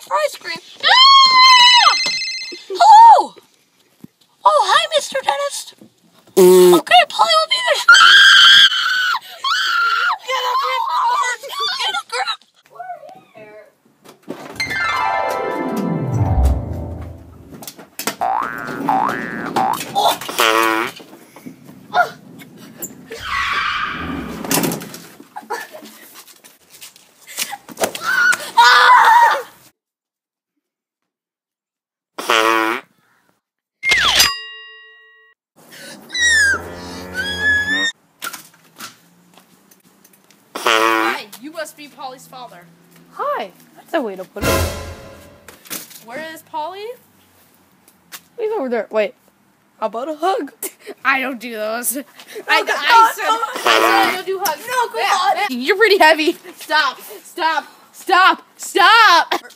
time for ice cream. Ah! Hello! Oh, hi, Mr. Dentist. Okay, Polly will be there. Get a grip, Howard! Get a grip! Hi, you must be Polly's father. Hi. That's a way to put it. Where is Polly? He's over there. Wait. How about a hug? I don't do those. I said I don't do hugs. No, come on. You're pretty heavy. Stop.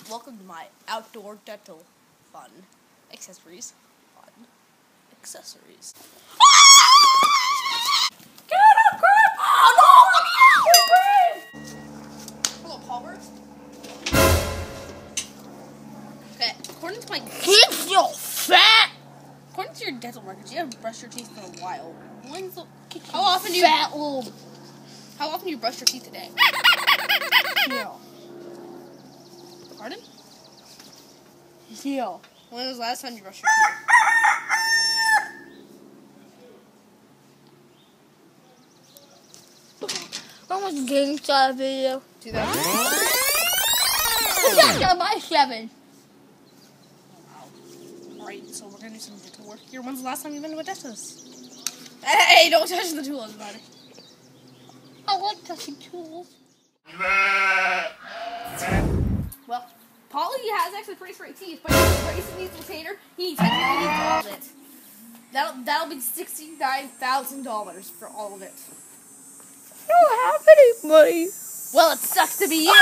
Welcome to my outdoor dental fun accessories. Get a grip! Oh, no! Hello, Paulbert. Okay, according to my Keep your fat, according to your dental records, you haven't brushed your teeth in a while. How often do you brush your teeth a day? Yeah. Pardon? Yeah. When was the last time you brushed your teeth? When was the GameStop video? 2000. That's my 7. Alright, so we're gonna do some dental work here. When's the last time you've been to a dentist? Hey, don't touch the tools, buddy. I like touching tools. Well, Polly has actually pretty straight teeth, but he's bracing these retainer. He technically needs all of it. That'll be $69,000 for all of it. I don't have any money. Well, it sucks to be you.